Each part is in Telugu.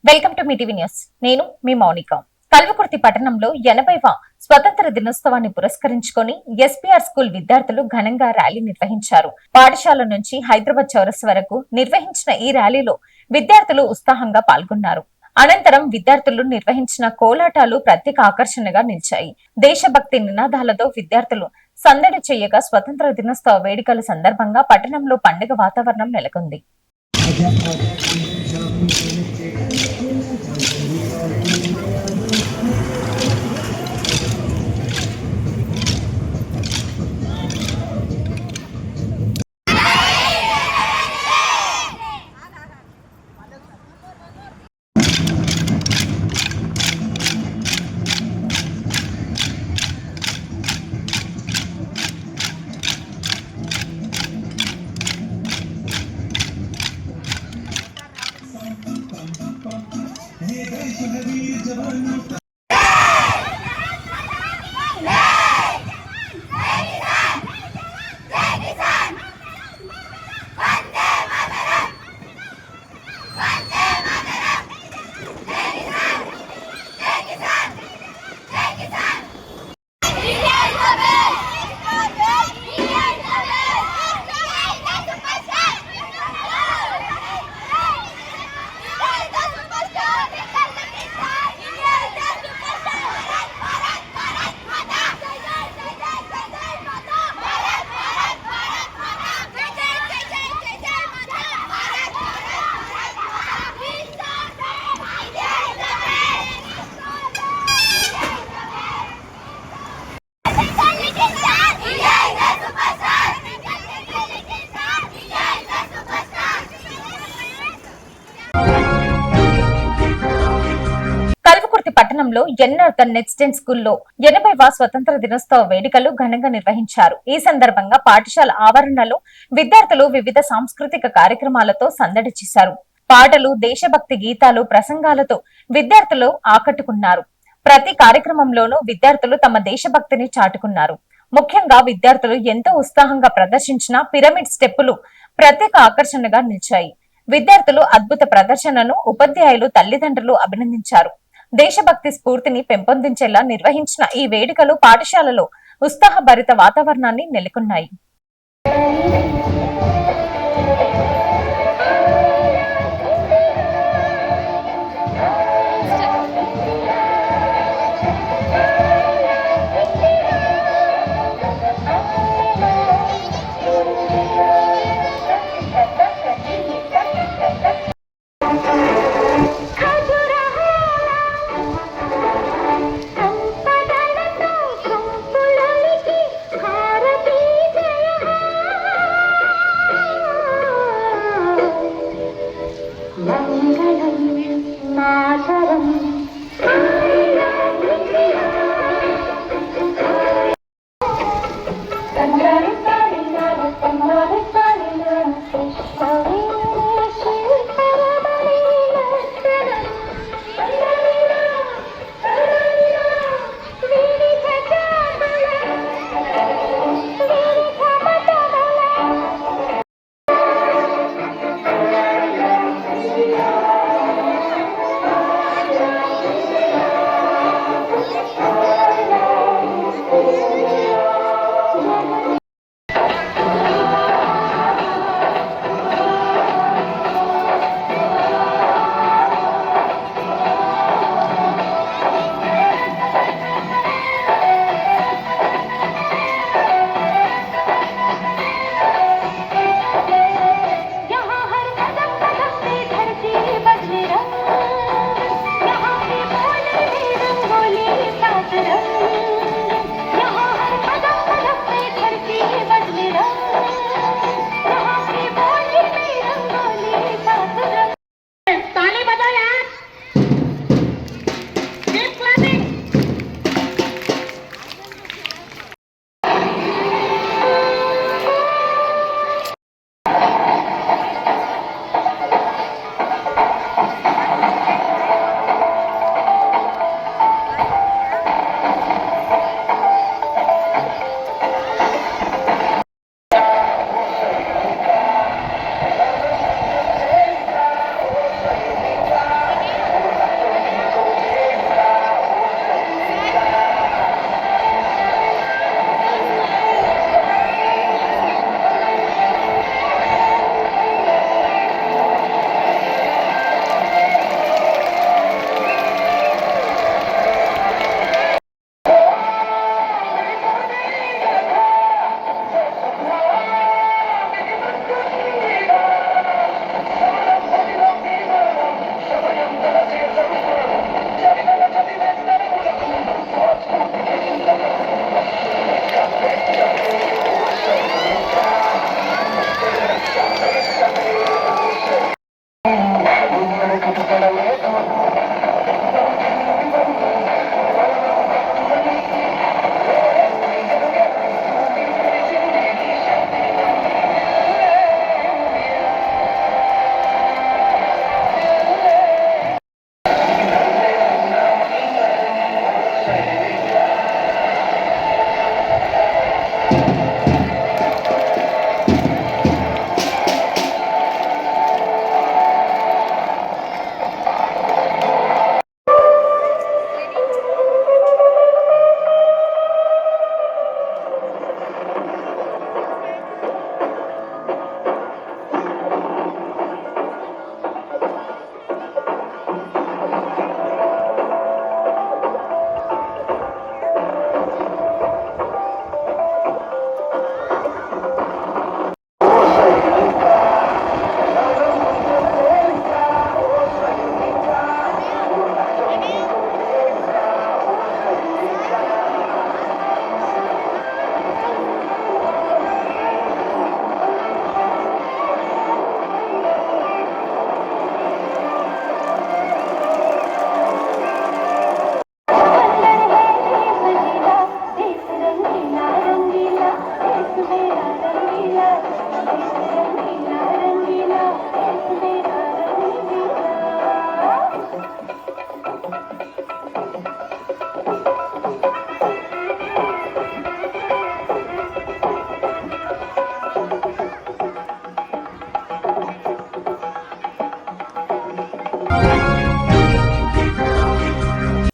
Welcome to me TV news. నేను మీ మౌనిక. కల్వకుర్తి పట్టణంలో 80వ స్వతంత్ర దినోత్సవాన్ని పురస్కరించుకొని ఎస్పీఆర్ స్కూల్ విద్యార్థులు ఘనంగా ర్యాలీ నిర్వహించారు. పాఠశాల నుంచి హైదరాబాద్ చౌరస్ వరకు నిర్వహించిన ఈ ర్యాలీలో విద్యార్థులు ఉత్సాహంగా పాల్గొన్నారు. అనంతరం విద్యార్థులు నిర్వహించిన కోలాటాలు ప్రత్యేక ఆకర్షణగా నిలిచాయి. దేశభక్తి నినాదాలతో విద్యార్థులు సందడి చేయగా స్వతంత్ర దినోత్సవ వేడుకల సందర్భంగా పట్టణంలో పండుగ వాతావరణం నెలకొంది. పట్టణంలో ఎన్ఆర్ నెక్స్ట్ జెన్ స్కూల్లో 80వ స్వతంత్ర దినోత్సవ వేడుకలు ఘనంగా నిర్వహించారు. ఈ సందర్భంగా పాఠశాల ఆవరణలో విద్యార్థులు వివిధ సాంస్కృతిక కార్యక్రమాలతో సందడి చేశారు. పాటలు, దేశభక్తి గీతాలు, ప్రసంగాలతో విద్యార్థులు ఆకట్టుకున్నారు. ప్రతి కార్యక్రమంలోనూ విద్యార్థులు తమ దేశభక్తిని చాటుకున్నారు. ముఖ్యంగా విద్యార్థులు ఎంతో ఉత్సాహంగా ప్రదర్శించిన పిరమిడ్ స్టెప్పులు ప్రత్యేక ఆకర్షణగా నిలిచాయి. విద్యార్థులు అద్భుత ప్రదర్శనను ఉపాధ్యాయులు, తల్లిదండ్రులు అభినందించారు. దేశభక్తి స్ఫూర్తిని పెంపొందించేలా నిర్వహించిన ఈ వేడుకలు పాఠశాలలో ఉత్సాహభరిత వాతావరణాన్ని నెలకొన్నాయి.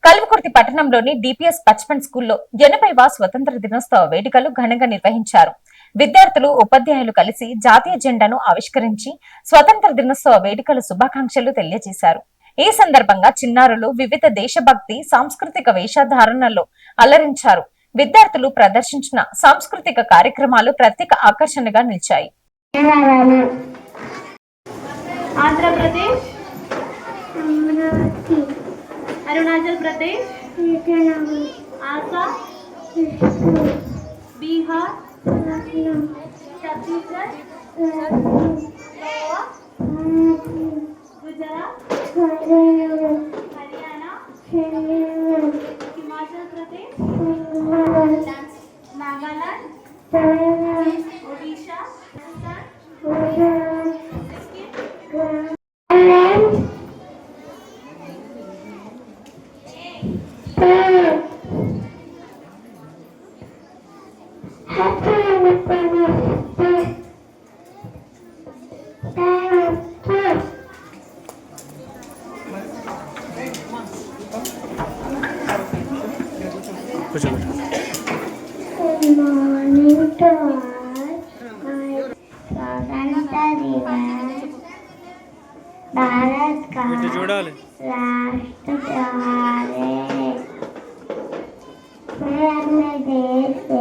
కల్వకుర్తి పట్టణంలోని డిపిఎస్ బచ్పన్ స్కూల్లో 80వ స్వతంత్ర దినోత్సవ వేడుకలు ఘనంగా నిర్వహించారు. విద్యార్థులు, ఉపాధ్యాయులు కలిసి జాతీయ జెండాను ఆవిష్కరించి స్వతంత్ర దినోత్సవ వేడుకల శుభాకాంక్షలు తెలియజేశారు. ఈ సందర్భంగా చిన్నారులు వివిధ దేశభక్తి, సాంస్కృతిక వేషధారణలో అలరించారు. విద్యార్థులు ప్రదర్శించిన సాంస్కృతిక కార్యక్రమాలు ప్రత్యేక ఆకర్షణగా నిలిచాయి. ఆంధ్రప్రదేశ్, అరుణాచల్ ప్రదేశ్, ఆసాం, బీహార్, ఛత్తీస్గఢ్, గోవా, గుజరాత్, హర్యానా, హిమాచల్ ప్రదేశ్, నాగాలాండ్, ఒడిషా, भारत का राष्ट्र मैं अपने देश से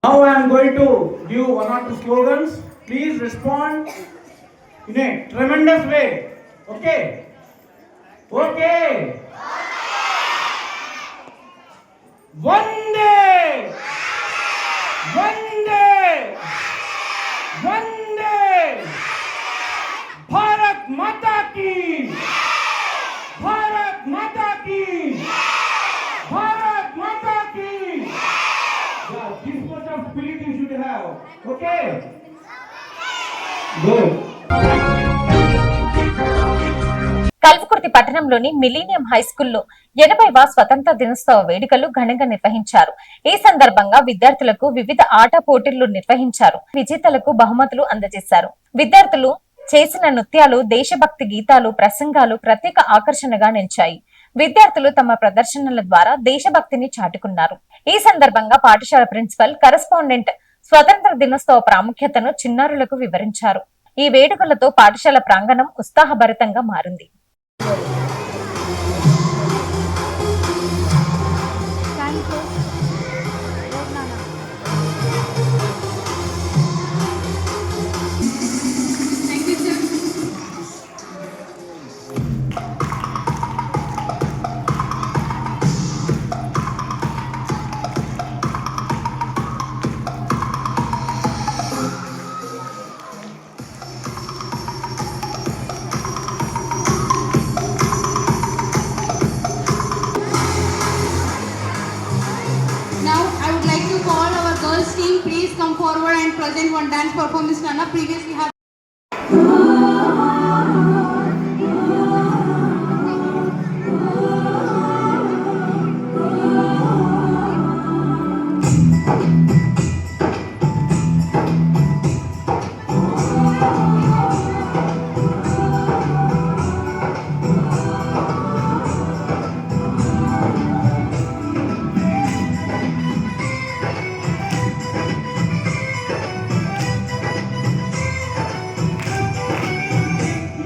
Now I am going to give one or two slogans. Please respond in a tremendous way. Okay? Okay. Vande Okay. Good. Kalwakurthy పట్టణంలోని మిలీనియం హై స్కూల్లో 80వ స్వతంత్ర దినోత్సవ వేడుకలు ఘనంగా నిర్వహించారు. ఈ సందర్భంగా విద్యార్థులకు వివిధ ఆట పోటీలు నిర్వహించారు. విజేతలకు బహుమతులు అందజేశారు. విద్యార్థులు చేసిన నృత్యాలు, దేశభక్తి గీతాలు, ప్రసంగాలు ప్రత్యేక ఆకర్షణగా నిలిచాయి. విద్యార్థులు తమ ప్రదర్శనల ద్వారా దేశభక్తిని చాటుకున్నారు. ఈ సందర్భంగా పాఠశాల ప్రిన్సిపల్, కరెస్పాండెంట్ స్వతంత్ర దినోత్సవ ప్రాముఖ్యతను చిన్నారులకు వివరించారు. ఈ వేడుకలతో పాఠశాల ప్రాంగణం ఉత్సాహభరితంగా మారింది. Now I would like to call our girls team. Please come forward and present one dance performance. Nana previously have.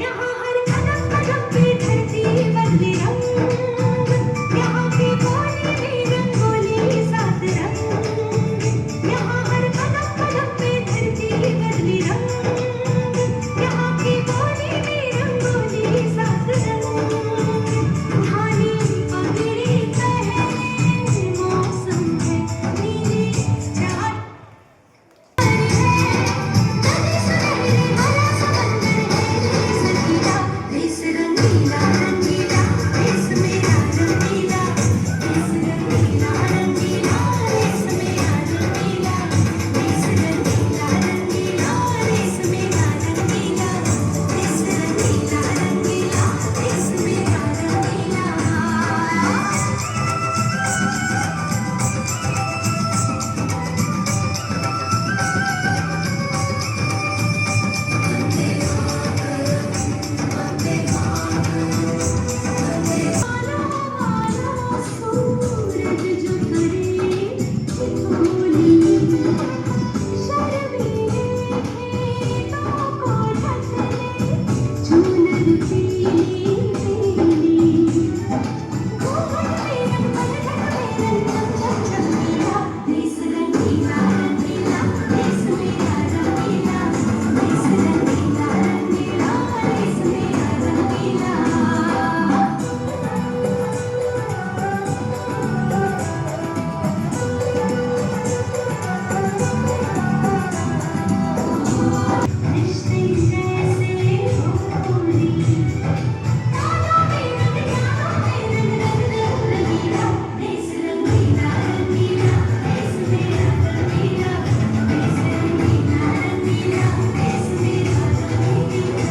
यहाँ हर कदम कदम पे धरती बदले रंग, यहाँ की बोली में रंगोली सात रंग, यहाँ हर कदम कदम पे धरती बदले रंग, यहाँ की बोली में रंगोली सात रंग, धानी पगड़ी पहने मौसम है नीली चाट देश रंगीला रंगीला, देश मेरा रंगीला, देश रंगीला रंगीला, देश मेरा रंगीला, देश रंगीला रंगीला, देश मेरा रंगीला, देश रंगीला रंगीला, देश मेरा रंगीला। सूरज जो करे होली, शर्मीले खेतों को ढक ले, चूनर पीली पीली, घूंघट में रंगन झक चमकीला, देश रंगीला रंगीला, देश मेरा रंगीला, देश रंगीला रंगीला, देश मेरा रंगीला। रिश्ते जैसे होली, तारों में रंग रंगीला, देश रंगीला रंगीला, देश मेरा रंगीला, देश रंगीला रंगीला, देश मेरा रंगीला।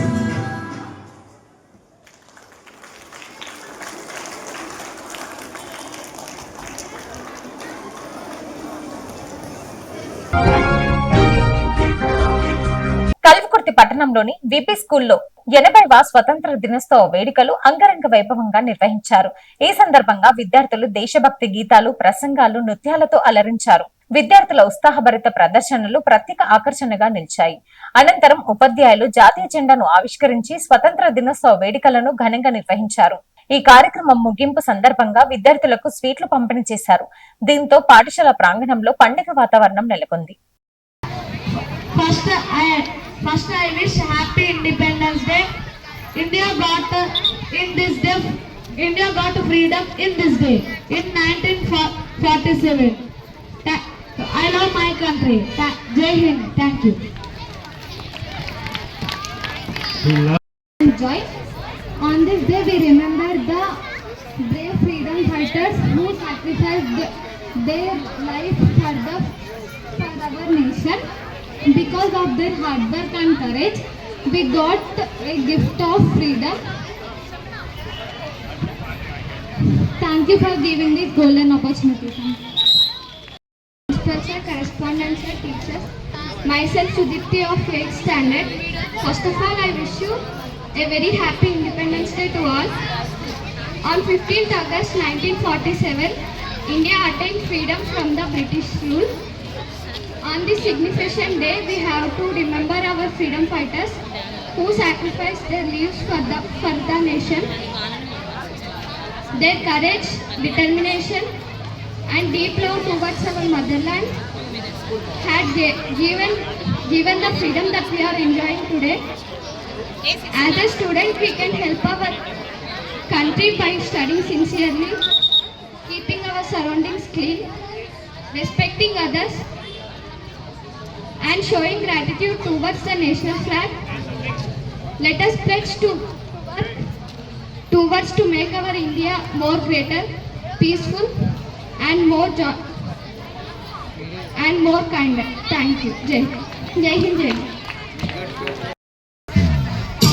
కల్వకుర్తి పట్టణంలోని విపి స్కూల్లో 80వ స్వతంత్ర దినోత్సవ వేడుకలు అంగరంగ వైభవంగా నిర్వహించారు. ఈ సందర్భంగా విద్యార్థులు దేశభక్తి గీతాలు, ప్రసంగాలు, నృత్యాలతో అలరించారు. విద్యార్థుల ఉత్సాహభరిత ప్రదర్శనలు ప్రత్యేక ఆకర్షణగా నిలిచాయి. అనంతరం ఉపాధ్యాయులు జాతీయ జెండాను ఆవిష్కరించి స్వతంత్ర దినోత్సవ వేడుకలను ఘనంగా నిర్వహించారు. ఈ కార్యక్రమం ముగింపు సందర్భంగా విద్యార్థులకు స్వీట్లు పంపిణీ చేశారు. దీంతో పాఠశాల ప్రాంగణంలో పండుగ వాతావరణం నెలకొంది. First I wish happy Independence Day. India got freedom in this day in 1947. I love my country. Jai Hind. Thank you. Joy. On this day we remember the brave freedom fighters who sacrificed their life for our nation. Because of their hard work and courage, we got a gift of freedom. Thank you for giving this golden opportunity. Principal, correspondence, teachers. Myself, Sudipti of 8th standard. First of all, I wish you a very happy Independence Day to all. On 15th August 1947, India attained freedom from the British rule. On this significant day, we have to remember our freedom fighters who sacrificed their lives for the nation. Their courage, determination, and deep love towards our motherland had given the freedom that we are enjoying today. As a student, we can help our country by studying sincerely, keeping our surroundings clean, respecting others, and showing gratitude towards the national flag. Let us pledge towards to make our India more greater, peaceful, and more kinder. Thank you. Jai Hind. Jai Hind. Jai Hind.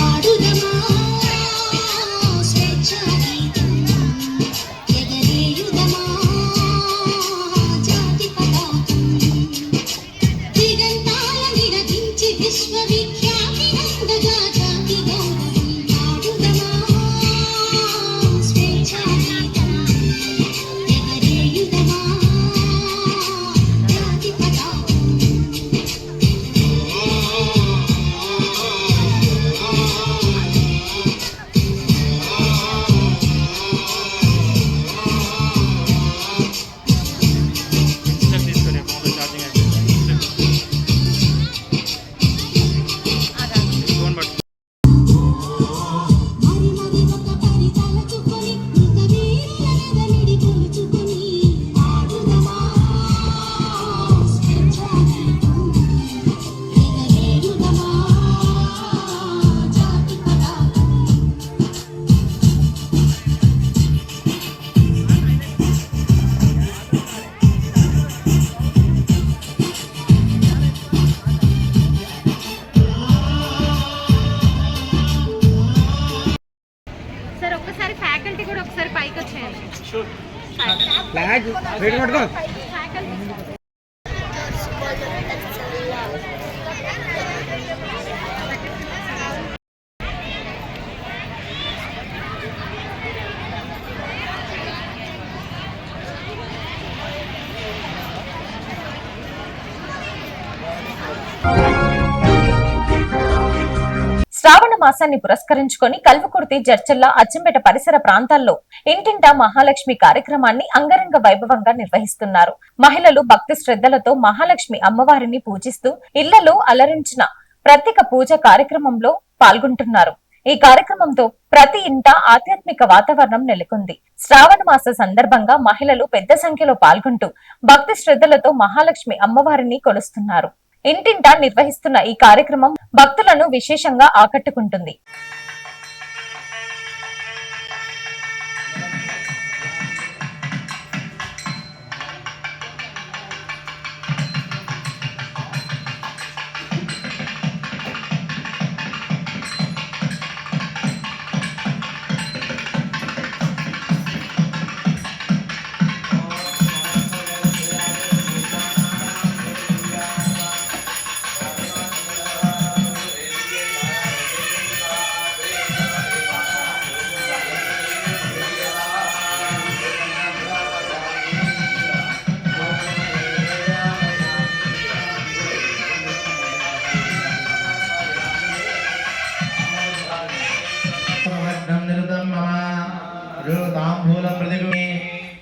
ఆడుదమా స్వేచ్ఛా గీతం ఎగరేయుదమా జాతి పతాకం దిగంతాల నిరదించి విశ్వవిఖ్యాతి నందగా జాతి గౌరవం ఆడుదమా స్వేచ్ఛా గీతం ఎగరేయుదమా జాతి పతాకం మరి ఒక పరి తలచుకొని ఇంత వీరులనదనిడి కొలుచుకొని ఆడుదమా స్వేచ్ఛా గీతం ఎగరేయుదమా జాతి పతాకం సార్ ఒక్కసారి ఫ్యాకల్టీ కూడా ఒకసారి పైకి వచ్చేయండి. ఫ్లాగ్ వెయిట్ పట్టుకో. శ్రావణ మాసాన్ని పురస్కరించుకొని కల్వకుర్తి జడ్చల్ల అచ్చంపేట పరిసర ప్రాంతాల్లో ఇంటింటా మహాలక్ష్మి కార్యక్రమాన్ని అంగరంగ వైభవంగా నిర్వహిస్తున్నారు. మహిళలు భక్తి శ్రద్ధలతో మహాలక్ష్మి అమ్మవారిని పూజిస్తూ ఇళ్లలో అలరించిన ప్రత్యేక పూజ కార్యక్రమంలో పాల్గొంటున్నారు. ఈ కార్యక్రమంతో ప్రతి ఇంట ఆధ్యాత్మిక వాతావరణం నెలకొంది. శ్రావణ మాస సందర్భంగా మహిళలు పెద్ద సంఖ్యలో పాల్గొంటూ భక్తి శ్రద్ధలతో మహాలక్ష్మి అమ్మవారిని కొలుస్తున్నారు. ఇంటింటా నిర్వహిస్తున్న ఈ కార్యక్రమం భక్తులను విశేషంగా ఆకట్టుకుంటుంది.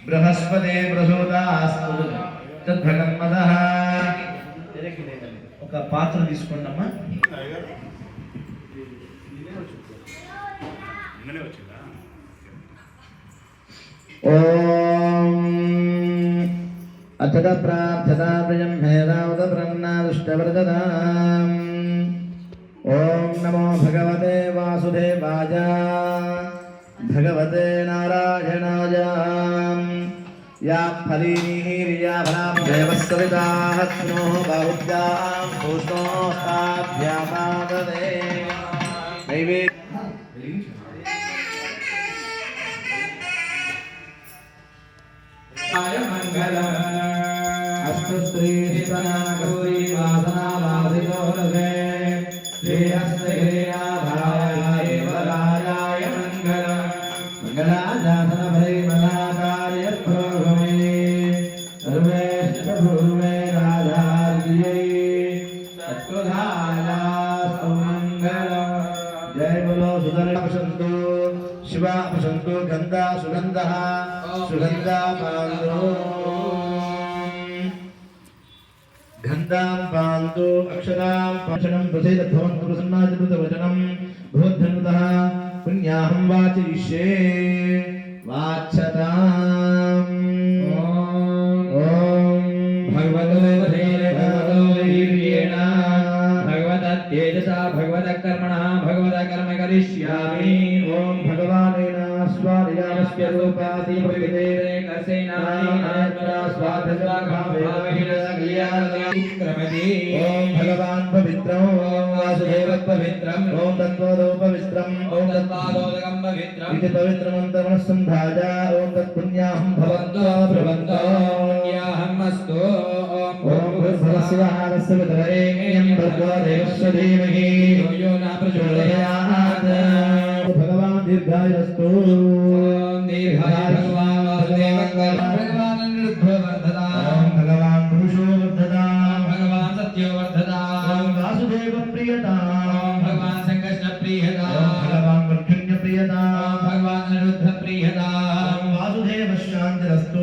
బృహస్పతి ప్రసూతాస్తు తద్భగన్మదః. ఒక పాత్ర తీసుకోండమ్మా. ఓం అథ ప్రార్థతా ప్రియం హేరావత బ్రహ్మదుష్టవ్రతదాం. ఓం నమో భగవతే వాసుదేవాయ భగవతే నారాయణాయ. या फलीनीर्याभरां देवस्सविताः स्नोः बाहुभ्यां पूष्णोस्ताभ्यामाददे अस्तु श्रीस्तना गौरी वासना वासितोरसे श्रीहस्तगिरियाधाराय वरायाय मङ्गलम् मङ्गलाजासन भैमनाकार्य प्रोगमे सर्वेश्च भूमे राधार्यै तत्कृधायास्तु मङ्गलम् जय बोलो सुदर्शन्तु शिवा पशन्तु गन्धा सुगन्धः सुगन्धा पान्तु गन्धां पान्तु अक्षरां पाषणं प्रसेदभवन्तु प्रसन्नादिकृतवचनं भवद्धनुतः पुण्याहं वाचयिष्ये वाच्यताम् ॐ भगवतो वीर्येण भगवततेजसा भगवतकर्मणः भगवतकर्म करिष्यामि ॐ भगवानेन स्वादियामस्य रूपाति पवित्रे कसेनायिनात्मना स्वाधस्वाभावेनसगियाक्रमति ॐ भगवान् पवित्रं ॐ वासुदेवः पवित्रं ॐ तत्त्वदोपवित्रं ॐ तत्पादोदकं पवित्रम् इति पवित्रमन्त्रमनुसन्धाय ॐ तत्पुण्याहं भवन्तो ब्रुवन्तो पुण्याहम् अस्तु ॐ भूर्भुवस्सुवहारस्य वितरेण्यं भर्गो देवस्य धीमहि यो न प्रचोदयात् भगवान् दीर्घायुरस्तु दीर्घायुः भगवान् वासुदेवः भगवान् अनिरुद्धो वर्धताम् भगवान् पुरुषो वर्धताम् भगवान् सत्यो वर्धताम् वासुदेव प्रियताम् भगवान् संकष्ट प्रियताम् भगवान् वर्धन्य प्रियताम् भगवान् अनिरुद्ध प्रियताम् वासुदेव शान्तिरस्तु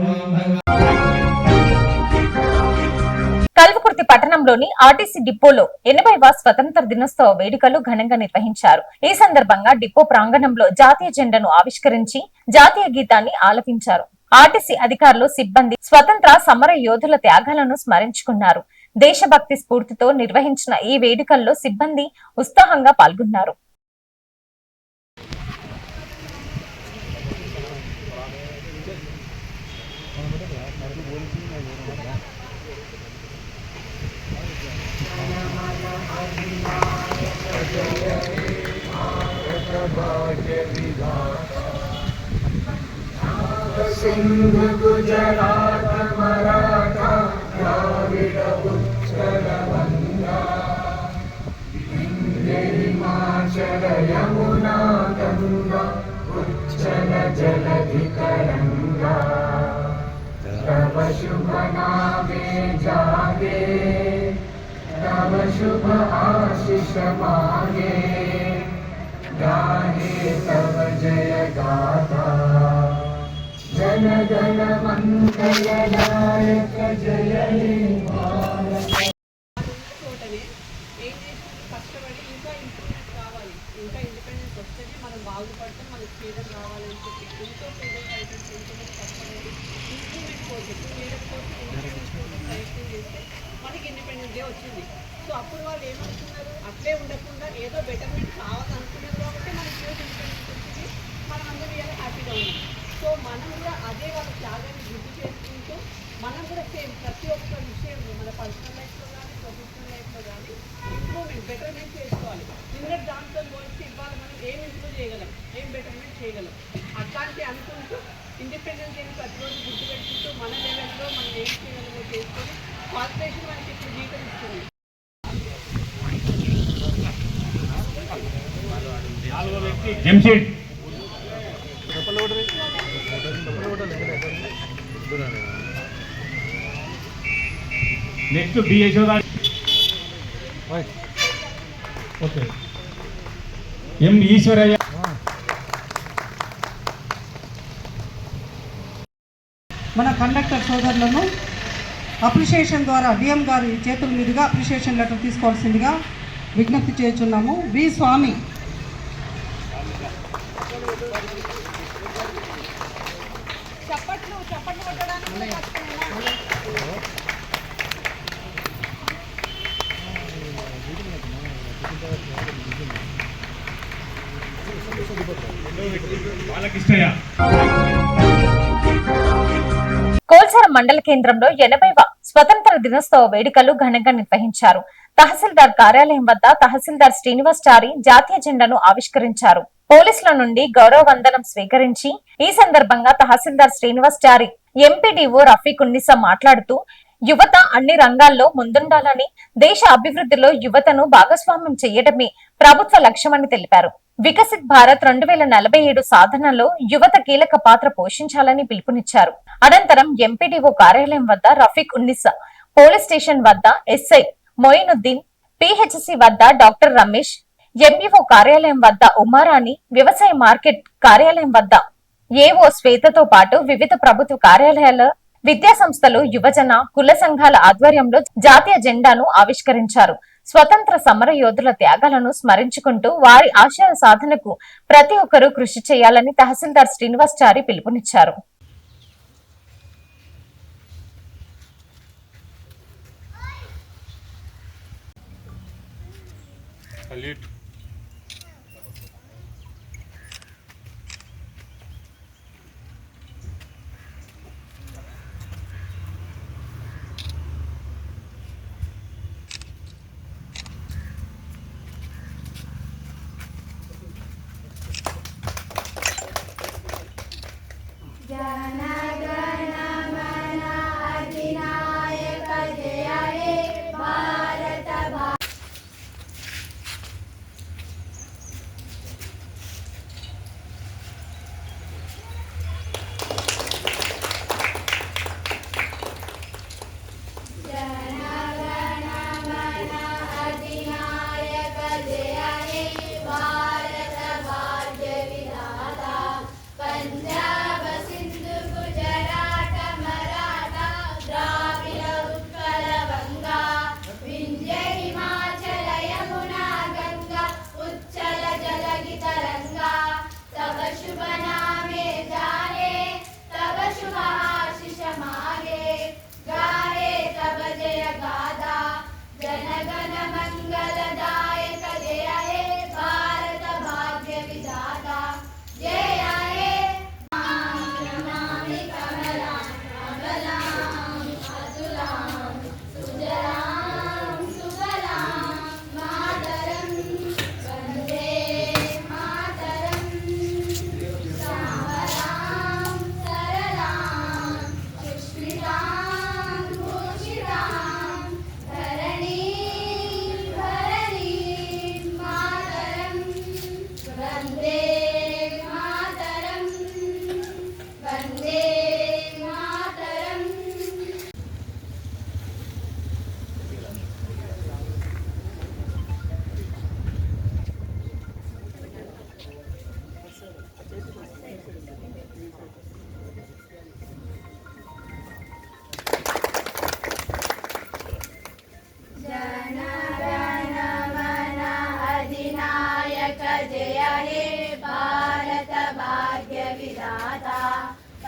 కల్వకుర్తి పట్టణంలోని ఆర్టీసీ డిపోలో 80వ స్వతంత్ర దినోత్సవ వేడుకలు ఘనంగా నిర్వహించారు. ఈ సందర్భంగా డిపో ప్రాంగణంలో జాతీయ జెండాను ఆవిష్కరించి జాతీయ గీతాన్ని ఆలపించారు. ఆర్టీసీ అధికారులు సిబ్బంది స్వతంత్ర సమర యోధుల త్యాగాలను స్మరించుకున్నారు. దేశభక్తి స్ఫూర్తితో నిర్వహించిన ఈ వేడుకల్లో సిబ్బంది ఉత్సాహంగా పాల్గొన్నారు. सिंधु गुजरात मराठा द्राविड उत्कल गंगा विंध्य हिमाचल यमुना गंगा उच्चल जलधि तरंगा तव शुभ नामे जागे तव शुभ आशीष मांगे गाहे तव जय गाथा जन गण मंगलदायक जय हे भारत తోటనే ఏం చేసి కష్టపడి ఇంకా ఇంప్రూవ్మెంట్ కావాలి, ఇంకా ఇండిపెండెన్స్ వస్తేనే మనం బాగుపడతాం, మనకి ఫ్రీడమ్ కావాలని చెప్పి ఎంతో ఫ్రీడమ్ ఫైటర్స్ ఎంతోమంది కష్టపడి ఇంప్రూవ్మెంట్ కోసం 2 years కోసం ఇండిపెండెన్స్ కోసం ప్రయత్నం చేస్తే మనకి ఇండిపెండెన్స్ డే వచ్చింది. సో అప్పుడు వాళ్ళు ఏమనుకున్నారు, అట్లే ఉండకుండా ఏదో బెటర్మెంట్ కావాలనుకున్నారు కాబట్టి మనకి ఈరోజు ఇండిపెండెన్స్ వచ్చింది, మనం అందరూ ఇలా హ్యాపీగా ఉన్నాం. సో మనం కూడా అదే వాళ్ళ త్యాగాన్ని గుర్తు చేసుకుంటూ మనం కూడా సేమ్ ప్రతి ఒక్క విషయంలో మన పర్సనల్ లైఫ్లో కానీ ప్రొఫెషనల్ లైఫ్లో కానీ ఇంప్రూవ్మెంట్ బెటర్మెంట్ చేసుకోవాలి. నిన్నటి దాంతో పోలిస్తే ఇవాళ మనం ఏం ఇంప్రూవ్ చేయగలం, ఏం బెటర్మెంట్ చేయగలం అట్లాంటి అనుకుంటూ ఇండిపెండెన్స్ డేని ప్రతిరోజు గుర్తుపెట్టుకుంటూ మన లెవెల్లో మనం ఏం చేయగలమో చేసుకొని కార్పొరేషన్ మనకి ఇప్పుడు జీతం ఇస్తుంది. Jamshed next B Yashoda okay M Eshwaraiah మన కండక్టర్ సోదరులను అప్రిషియేషన్ ద్వారా డిఎం గారి చేతుల మీదుగా అప్రిషియేషన్ లెటర్ తీసుకోవాల్సిందిగా విజ్ఞప్తి చేస్తున్నాము. వి స్వామి బాలకృష్ణయ్య మండల కేంద్రంలో 80వ స్వతంత్ర దినోత్సవ వేడుకలు ఘనంగా నిర్వహించారు. తహసీల్దార్ కార్యాలయం వద్ద తహసీల్దార్ శ్రీనివాసచారి జాతీయ జెండాను ఆవిష్కరించారు. పోలీసుల నుండి గౌరవ వందనం స్వీకరించి ఈ సందర్భంగా తహసీల్దార్ శ్రీనివాసచారి ఎంపీడీఓ రఫీక్ ఉన్నిసా మాట్లాడుతూ యువత అన్ని రంగాల్లో ముందుండాలని, దేశ అభివృద్ధిలో యువతను భాగస్వామ్యం చేయడమే ప్రభుత్వ లక్ష్యమని తెలిపారు. వికసిత్ భారత్ 2047 సాధనలో యువత కీలక పాత్ర పోషించాలని పిలుపునిచ్చారు. అనంతరం ఎంపీడీఓ కార్యాలయం వద్ద రఫీక్ ఉన్నిసా, పోలీస్ స్టేషన్ వద్ద ఎస్ఐ మొయినుద్దీన్, పిహెచ్సి వద్ద డాక్టర్ రమేష్, ఎంఈఓ కార్యాలయం వద్ద ఉమారాణి, వ్యవసాయ మార్కెట్ కార్యాలయం వద్ద ఏఓ శ్వేతతో పాటు వివిధ ప్రభుత్వ కార్యాలయాల, విద్యా సంస్థలు, యువజన, కుల సంఘాల ఆధ్వర్యంలో జాతీయ జెండాను ఆవిష్కరించారు. స్వతంత్ర సమర యోధుల త్యాగాలను స్మరించుకుంటూ వారి ఆశయాల సాధనకు ప్రతి ఒక్కరూ కృషి చేయాలని తహసీల్దార్ శ్రీనివాసచారి పిలుపునిచ్చారు.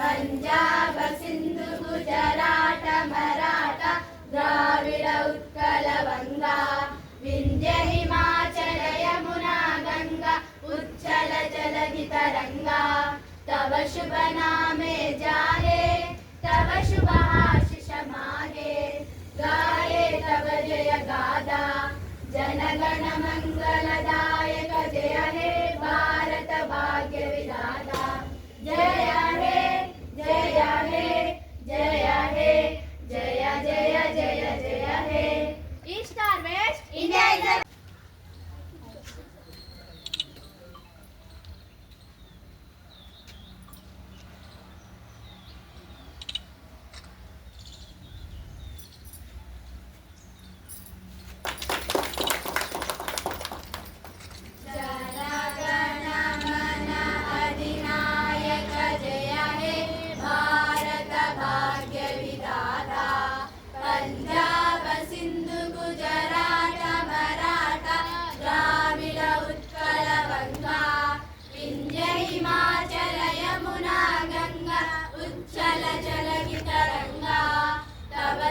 पंजाब सिंधु गुजरात मराठा द्राविड उत्कल गंगा विंध्य हिमाचल यमुना गंगा उच्चल जलधि तरंगा तव शुभ नामे जागे तव शुभ आशीष मागे गाये तव जय गाथा जनगण मंगलदायक जय हे भारत भाग्य विधाता जय हे जय हे जय हे जय जय जय जय हे ईस्ट और वेस्ट इंडिया इज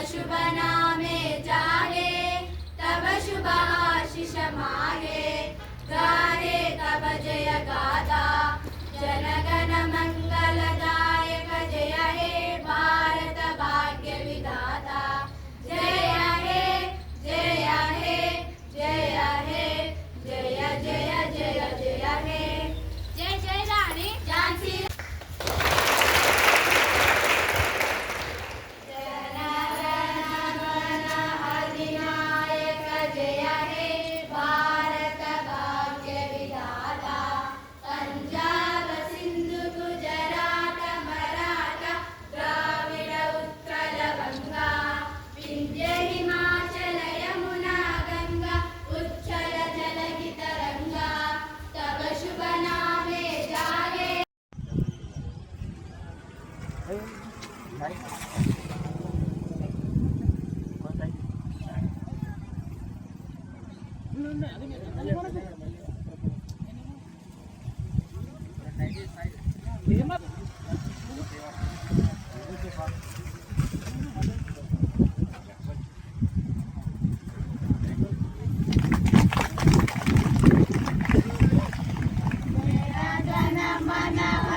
शुभ नामे जागे तब शुभ आशीष मागे गाहे तब जय गाथा जनगण मंगलदायक जय हे भारत भाग्य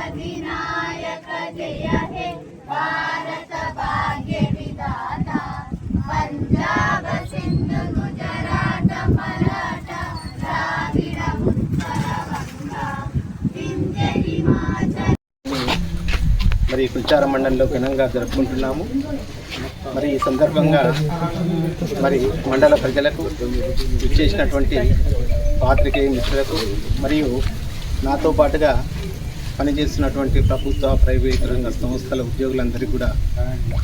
अधिनायक जय हे भारत भाग्य विधाता पंजाब सिंध गुजरात मराठा द्राविड उत्तर गंगा विंध्य हिमाचल మరి కుల్చార మండలంలో ఘనంగా జరుపుకుంటున్నాము. మరి ఈ సందర్భంగా మరి మండల ప్రజలకు ఇచ్చేసినటువంటి పాత్రికేయ మిత్రులకు మరియు నాతో పాటుగా పనిచేస్తున్నటువంటి ప్రభుత్వ ప్రైవేట్ రంగ సంస్థల ఉద్యోగులందరికీ కూడా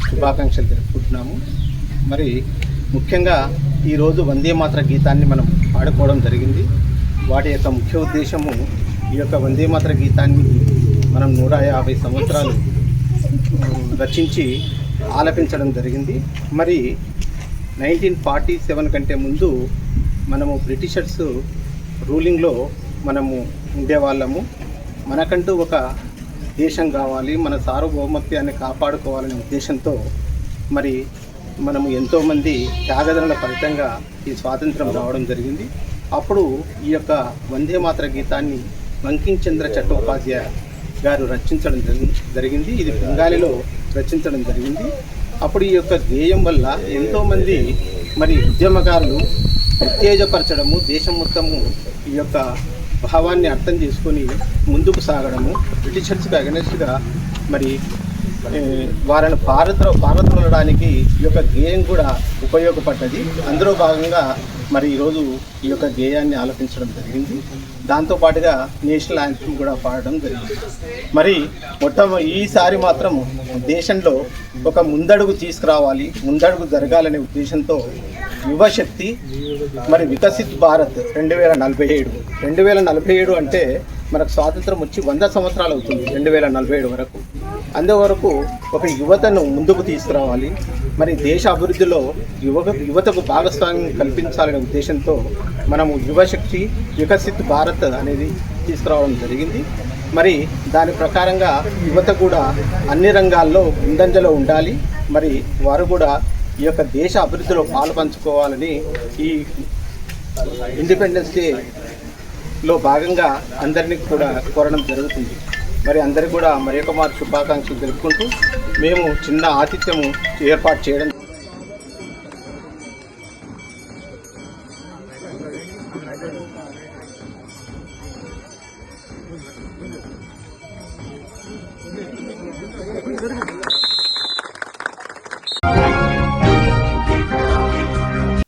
శుభాకాంక్షలు తెలుపుకుంటున్నాము. మరి ముఖ్యంగా ఈరోజు వందే మాతర గీతాన్ని మనం పాడుకోవడం జరిగింది. వాటి యొక్క ముఖ్య ఉద్దేశము ఈ యొక్క వందే మాతర గీతాన్ని మనం 150 సంవత్సరాలు రచించి ఆలపించడం జరిగింది. మరి 1947 కంటే ముందు మనము బ్రిటిషర్స్ రూలింగ్లో మనము ఉండేవాళ్ళము. మనకంటూ ఒక దేశం కావాలి, మన సార్వభౌమత్వాన్ని కాపాడుకోవాలనే ఉద్దేశంతో మరి మనము ఎంతోమంది త్యాగదనుల ఫలితంగా ఈ స్వాతంత్రం రావడం జరిగింది. అప్పుడు ఈ యొక్క వందే మాతర గీతాన్ని బంకిం చంద్ర చట్టోపాధ్యాయ గారు రచించడం జరిగింది. ఇది బెంగాలీలో రచించడం జరిగింది. అప్పుడు ఈ యొక్క గేయం వల్ల ఎంతోమంది మరి ఉద్యమకారులు ఉత్తేజపరచడము, దేశం మొత్తము ఈ యొక్క భావాన్ని అర్థం చేసుకొని ముందుకు సాగడము, బ్రిటిషర్స్కి అగెనెస్ట్గా మరి వారిని పారద్రోలడానికి ఈ యొక్క గేయం కూడా ఉపయోగపడ్డది. అందులో భాగంగా మరి ఈరోజు ఈ యొక్క గేయాన్ని ఆలపించడం జరిగింది. దాంతోపాటుగా నేషనల్ యాంథమ్ కూడా పాడడం జరిగింది. మరి ఈసారి మాత్రం దేశంలో ఒక ముందడుగు తీసుకురావాలి, ముందడుగు జరగాలనే ఉద్దేశంతో యువశక్తి మరి వికసిత్ భారత్ 2047 అంటే మనకు స్వాతంత్రం వచ్చి 100 సంవత్సరాలు అవుతుంది 2047 వరకు. అందువరకు ఒక యువతను ముందుకు తీసుకురావాలి, మరి దేశ అభివృద్ధిలో యువతకు భాగస్వామ్యం కల్పించాలనే ఉద్దేశంతో మనము యువశక్తి వికసిత్ భారత్ అనేది తీసుకురావడం జరిగింది. మరి దాని ప్రకారంగా యువత కూడా అన్ని రంగాల్లో ముందంజలో ఉండాలి. మరి వారు కూడా ఈ యొక్క దేశ అభివృద్ధిలో పాలు పంచుకోవాలని ఈ ఇండిపెండెన్స్ డేలో భాగంగా అందరినీ కూడా కోరడం జరుగుతుంది. మరి అందరికీ కూడా మరి ఒక మారు శుభాకాంక్షలు తెలుపుకుంటూ మేము చిన్న ఆతిథ్యము ఏర్పాటు చేయడం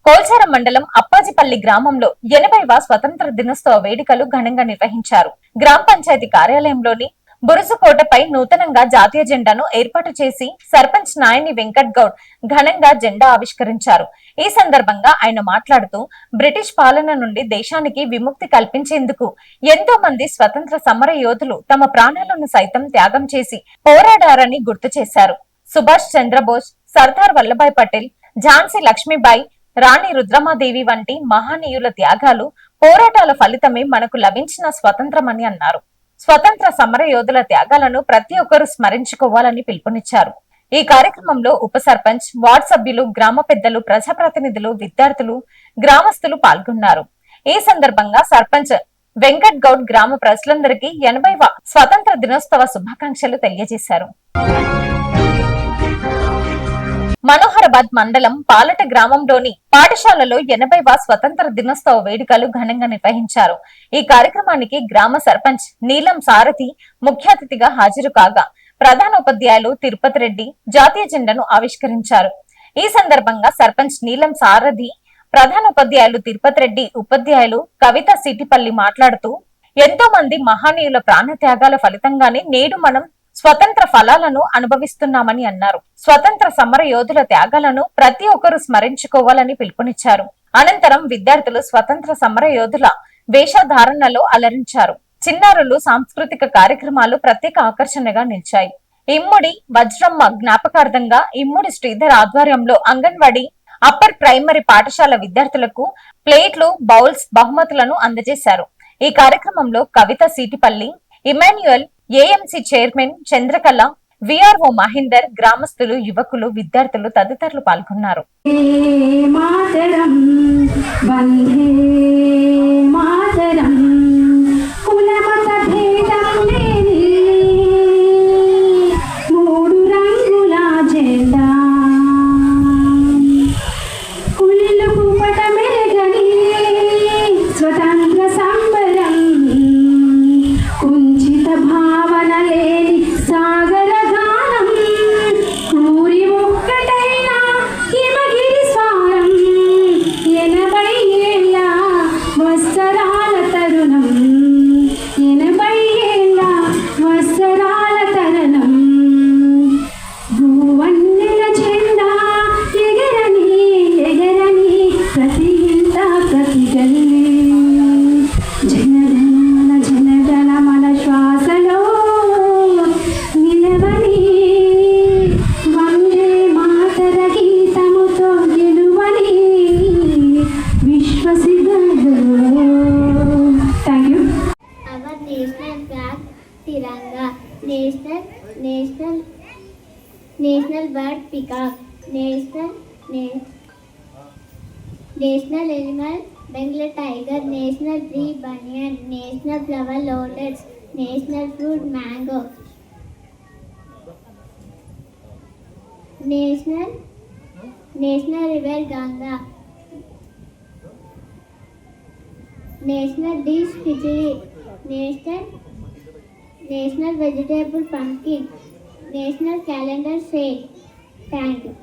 కోల్చార మండలం అప్పాజిపల్లి గ్రామంలో 80వ స్వతంత్ర దినోత్సవ వేడుకలు ఘనంగా నిర్వహించారు. గ్రామ పంచాయతీ కార్యాలయంలోని బురుజుకోటపై నూతనంగా జాతీయ జెండాను ఏర్పాటు చేసి సర్పంచ్ నాయని వెంకట్ గౌడ్ ఘనంగా జెండా ఆవిష్కరించారు. ఈ సందర్భంగా ఆయన మాట్లాడుతూ బ్రిటిష్ పాలన నుండి దేశానికి విముక్తి కల్పించేందుకు ఎంతో మంది స్వతంత్ర సమర యోధులు తమ ప్రాణాలను సైతం త్యాగం చేసి పోరాడారని గుర్తు చేశారు. సుభాష్ చంద్రబోస్, సర్దార్ వల్లభాయ్ పటేల్, ఝాన్సీ లక్ష్మీబాయి, రాణి రుద్రమాదేవి వంటి మహనీయుల త్యాగాలు, పోరాటాల ఫలితమే మనకు లభించిన స్వతంత్రమని అన్నారు. స్వతంత్ర సమర యోధుల త్యాగాలను ప్రతి ఒక్కరూ స్మరించుకోవాలని పిలుపునిచ్చారు. ఈ కార్యక్రమంలో ఉప సర్పంచ్, వార్డు సభ్యులు, గ్రామ పెద్దలు, ప్రజాప్రతినిధులు, విద్యార్థులు, గ్రామస్తులు పాల్గొన్నారు. ఈ సందర్భంగా సర్పంచ్ వెంకట్ గౌడ్ గ్రామ ప్రజలందరికీ 80వ స్వతంత్ర దినోత్సవ శుభాకాంక్షలు తెలియజేశారు. మనోహరాబాద్ మండలం పాలట గ్రామంలోని పాఠశాలలో 80వ స్వతంత్ర దినోత్సవ వేడుకలు ఘనంగా నిర్వహించారు. ఈ కార్యక్రమానికి గ్రామ సర్పంచ్ నీలం సారథి ముఖ్య అతిథిగా హాజరు కాగా ప్రధానోపాధ్యాయులు తిరుపతి రెడ్డి జాతీయ జెండాను ఆవిష్కరించారు. ఈ సందర్భంగా సర్పంచ్ నీలం సారథి, ప్రధానోపాధ్యాయులు తిరుపతి రెడ్డి, ఉపాధ్యాయులు కవిత సిటిపల్లి మాట్లాడుతూ ఎంతో మంది మహనీయుల ప్రాణ త్యాగాల ఫలితంగానే నేడు మనం స్వతంత్ర ఫలాలను అనుభవిస్తున్నామని అన్నారు. స్వతంత్ర సమర యోధుల త్యాగాలను ప్రతి ఒక్కరూ స్మరించుకోవాలని పిలుపునిచ్చారు. అనంతరం విద్యార్థులు స్వతంత్ర సమర యోధుల వేషధారణలో అలరించారు. చిన్నారులు సాంస్కృతిక కార్యక్రమాలు ప్రత్యేక ఆకర్షణగా నిలిచాయి. ఇమ్మడి వజ్రమ్మ జ్ఞాపకార్థంగా ఇమ్మడి శ్రీధర్ ఆధ్వర్యంలో అంగన్వాడీ అప్పర్ ప్రైమరీ పాఠశాల విద్యార్థులకు ప్లేట్లు, బౌల్స్, బహుమతులను అందజేశారు. ఈ కార్యక్రమంలో Kavitha Seetipalli, Emmanuel, AMC chairman Chandrakala, VRO Mahender, గ్రామస్తులు, యువకులు, విద్యార్థులు తదితరులు పాల్గొన్నారు. మాతరం వందే మాతరం కులమత భేదం లేని మూడు రంగుల జెండా కులిలు కుపట మెరగని స్వతంత్ర సంబరం కుంచిత భావన లేని సాగర గానం ఊరి ఒక్కటైన హిమగిరి స్వారం 80 ఏళ్ళ వత్సరాల తరుణం 80 ఏళ్ళ వత్సరాల తరుణం భూవన్నెల జెండా ఎగరని ఎగరని ప్రతి ఇంట ప్రతి గల్లీ జనగణ జనగణ మన శ్వాసలో నిలవని వందే మాతర గీతముతో గెలువని విశ్వసిద్ధులు. Thank you. Our national flag, Tiranga. National bird, peacock. National animal, Bengal tiger. National tree, banyan. National flower, lotus. National fruit, mango. National river, Ganga. National dish, khichdi. National vegetable, pumpkin. National calendar, shade. Thank you.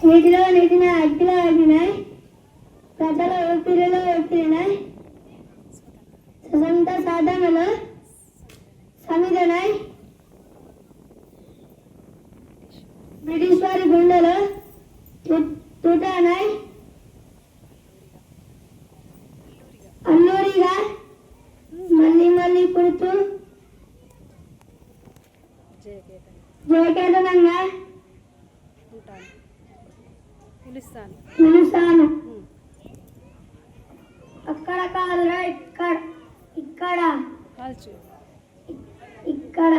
నీటిలో నీటిన అగ్గిలో అగ్గినాయి కథలో ఊపిరిలో ఊపిరినాయి సుగంధ సాధనలో సమిధనాయి బ్రిటిష్ వారి గుండెలో తుటానాయి అల్లూరిగా మళ్ళీ మళ్ళీ పుడుతూ జయకేతనంగా పిలుస్తాను. అక్కడ కాదురా, ఇక్కడ ఇక్కడ ఇక్కడ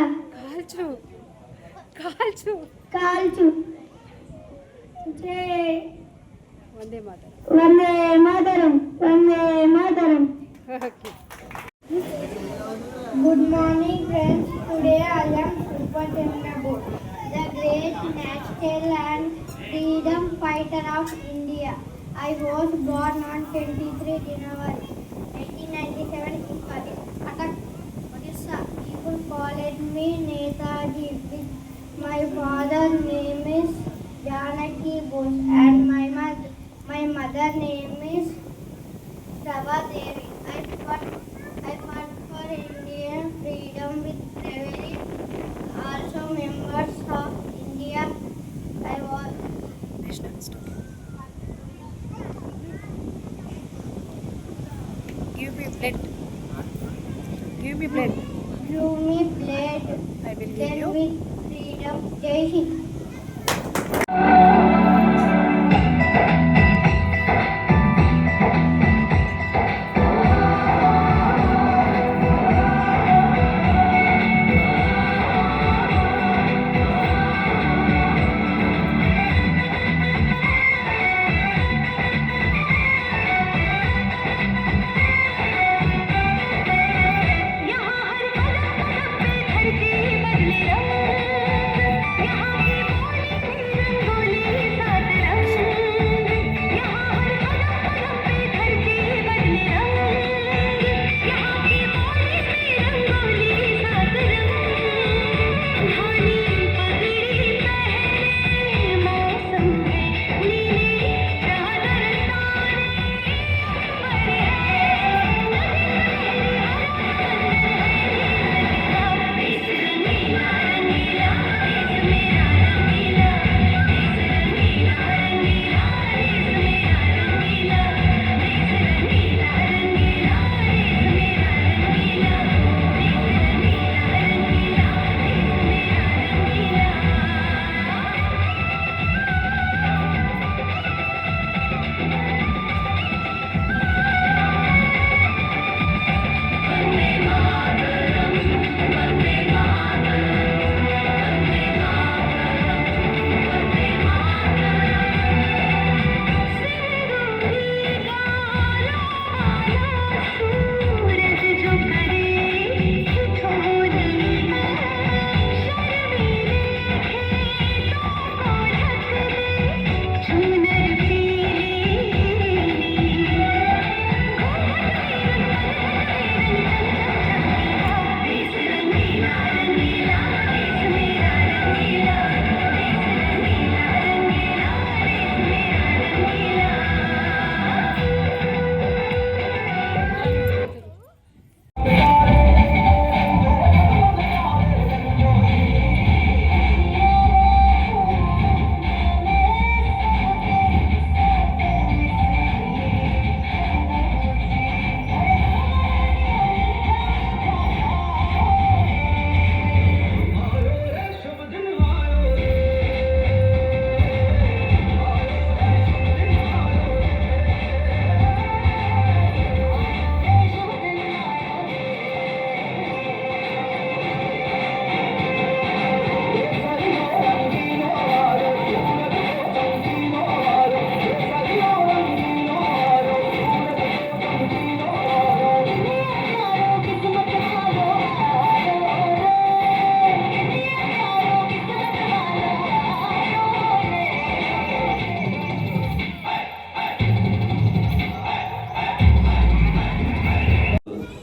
కాల్చు. Vande Mataram. Good morning, friends. Today I am Super Chandrabu, the great national and freedom fighter of India. I was born on 23 January 1997 in Cuttack, Odisha. People called me Netaji. My father's name is Janaki Bose and my mother's name is Prabha Devi. I fought for Indian freedom with bravery. Also members of India. I was Give me blood. Give me blood. I will give Then you. with freedom. Jai Hind.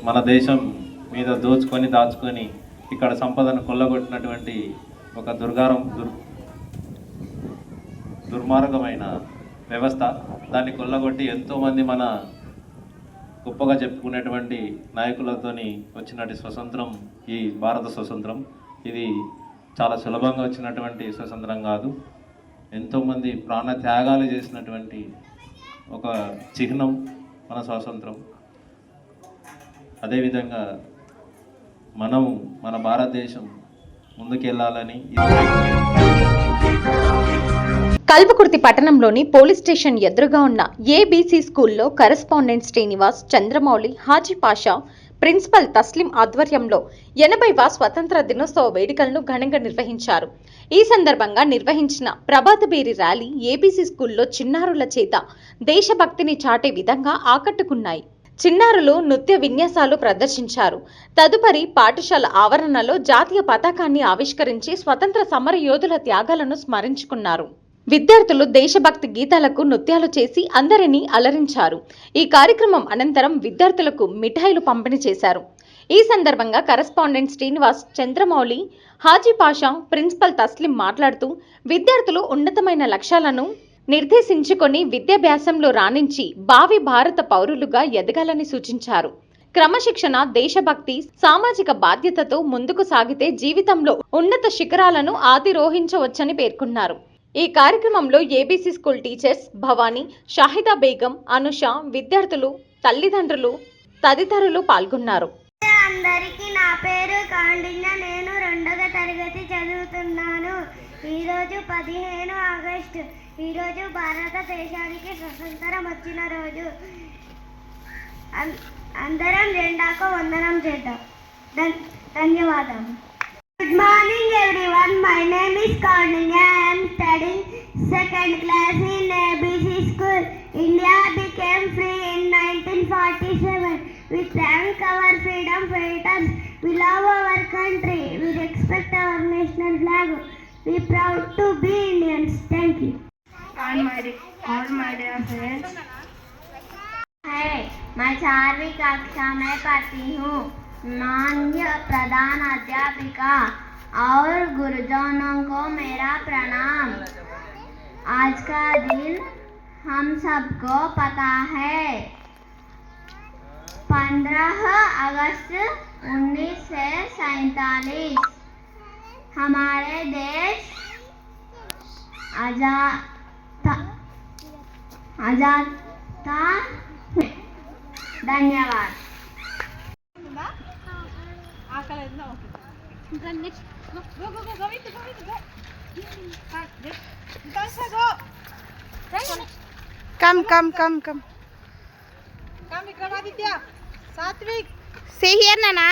మన దేశం మీద దోచుకొని దాచుకొని ఇక్కడ సంపదను కొల్లగొట్టినటువంటి ఒక దుర్మార్గమైన వ్యవస్థ. దాన్ని కొల్లగొట్టి ఎంతోమంది మన గొప్పగా చెప్పుకునేటువంటి నాయకులతోని వచ్చినటువంటి స్వతంత్రం ఈ భారత స్వతంత్రం. ఇది చాలా సులభంగా వచ్చినటువంటి స్వతంత్రం కాదు. ఎంతోమంది ప్రాణ త్యాగాలు చేసినటువంటి ఒక చిహ్నం మన స్వాతంత్రం. అదేవిధంగా మన భారతదేశం ముందుకెళ్ళాలని కల్వకుర్తి పట్టణంలోని పోలీస్ స్టేషన్ ఎదురుగా ఉన్న ఏబీసీ స్కూల్లో కరెస్పాండెంట్ శ్రీనివాస్, చంద్రమౌళి, హాజీ పాషా, ప్రిన్సిపల్ తస్లిం ఆధ్వర్యంలో 80వ స్వతంత్ర దినోత్సవ వేడుకలను ఘనంగా నిర్వహించారు. ఈ సందర్భంగా నిర్వహించిన ప్రభాతబేరి ర్యాలీ ఏబీసీ స్కూల్లో చిన్నారుల చేత దేశభక్తిని చాటే విధంగా ఆకట్టుకున్నాయి. చిన్నారులు నృత్య విన్యాసాలు ప్రదర్శించారు. తదుపరి పాఠశాల ఆవరణలో జాతీయ పతాకాన్ని ఆవిష్కరించి స్వతంత్ర సమర యోధుల త్యాగాలను స్మరించుకున్నారు. విద్యార్థులు దేశభక్తి గీతాలకు నృత్యాలు చేసి అందరినీ అలరించారు. ఈ కార్యక్రమం అనంతరం విద్యార్థులకు మిఠాయిలు పంపిణీ చేశారు. ఈ సందర్భంగా కరెస్పాండెంట్ శ్రీనివాస్, చంద్రమౌళి, హాజీ పాషా, ప్రిన్సిపల్ తస్లిం మాట్లాడుతూ విద్యార్థులు ఉన్నతమైన లక్ష్యాలను నిర్దేశించుకొని విద్యాభ్యాసంలో రాణించి భావి భారత పౌరులుగా ఎదగాలని సూచించారు. క్రమశిక్షణ, దేశభక్తి, సామాజిక బాధ్యతతో ముందుకు సాగితే జీవితంలో ఉన్నత శిఖరాలను ఆధిరోహించవచ్చని పేర్కొన్నారు. ఈ కార్యక్రమంలో ABC school teachers Bhavani, Shahida Begum, Anusha, విద్యార్థులు, తల్లిదండ్రులు తదితరులు పాల్గొన్నారు. అందరికీ నా పేరు కౌండిన్య. నేను 2వ తరగతి చదువుతున్నాను. ఈరోజు 15 ఆగస్టు. ఈరోజు భారతదేశానికి స్వతంత్రం వచ్చిన రోజు. అందరం జెండాకు వందనం చేద్దాం. ధన్యవాదాలు. Good morning everyone. My name is Kaudinya. I am studying 2nd class in ABC School. India became free in 1947. We thank our freedom fighters. We love our country. We respect our national flag. We are proud to be Indians. Thank you. All my dear friends. Hey, मैं 4वीं कक्षा में पढ़ती हूँ. माननीय प्रधान अध्यापिका और गुरुजनों को मेरा प्रणाम. आज का दिन हम सबको पता है. 15 अगस्त 1947 हमारे देश आजाद था. धन्यवाद. Come. Vikramaditya. Satvik. Say here, Nana.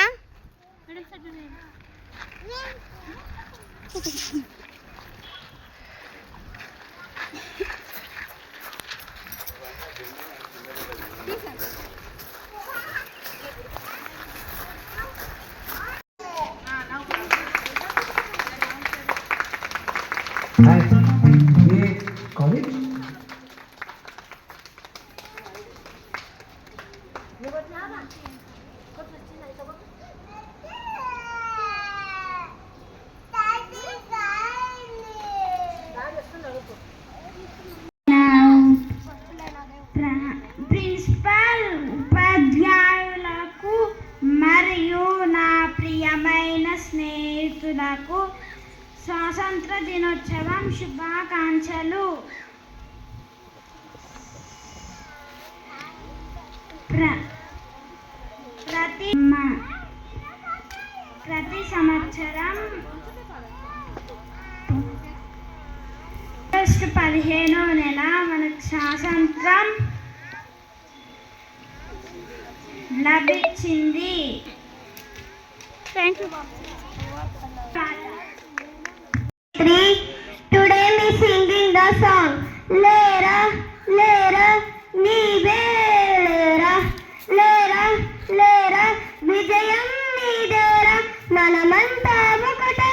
Hi. ये कॉलेज? ప్రిన్సిపల్ ఉపాధ్యాయులకు మరియు నా ప్రియమైన స్నేహితులకు స్వాతంత్ర దినోత్సవం శుభాకాంక్షలు. ప్రతి సంవత్సరం ఆగస్టు 15వ నెల మనకు స్వాతంత్రం లభించింది. Thank you. Today me singing the song Lera Lera Nive Lera Lera Lera Vijayam Nidera Manamanta Vakate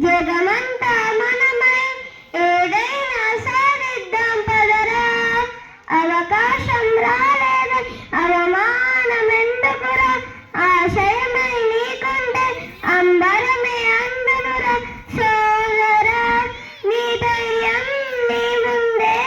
Jagamanta Manamai Edaina Sadiddam Padara Avakasham Raleda Avamanamendukura Ashayamai Nikunde Ambarame Andunura Sodara Ni Dharyam Ni Munde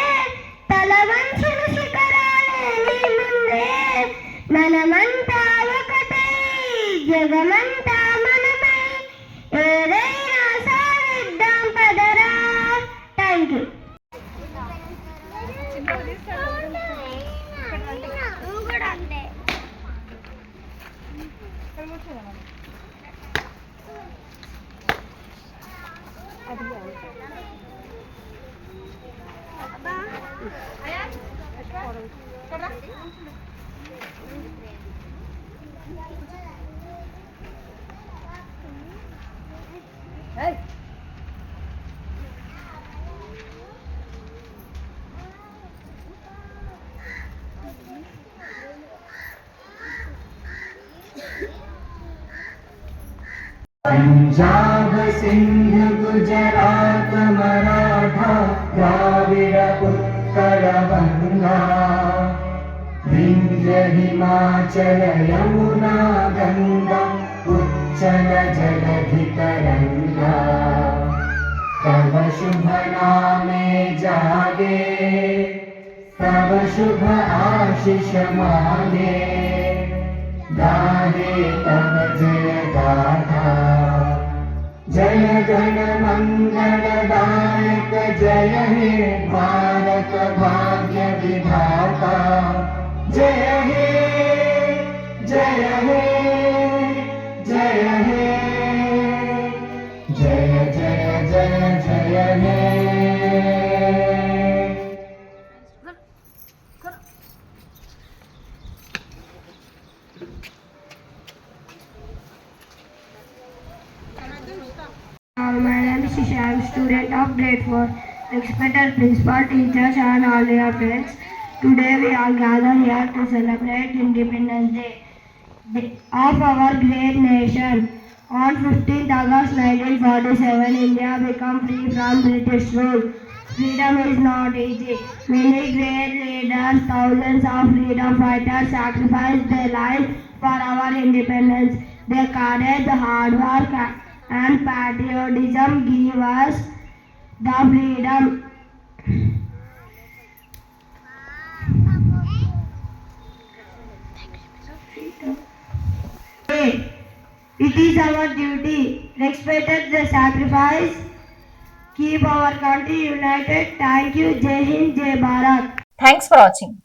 Punjab Sindh Gujarat Maratha Dravida Utkal Banga Vindhya Himachal Yamuna Ganga उच्चल जलधि तरंगा तव शुभ नामे जागे तव शुभ आशीष मांगे गाहे तव जय गाथा जय गण मंगलदायक जय हे भारत भाग्य विधाता जय हे जय हे जय हे जय जय जय जय हे My name is Shisha. I am student of grade 4. Respected principal, teachers and all dear friends. Today we all gather here to celebrate Independence Day of our great nation. On 15th August 1947, India became free from British rule. Freedom is not easy. Many great leaders, thousands of freedom fighters sacrificed their lives for our independence. Their courage, hard work, and patriotism give us the freedom. It is our duty, respect the sacrifice, keep our country united. Thank you. Jai Hind, Jai Bharat. Thanks for watching.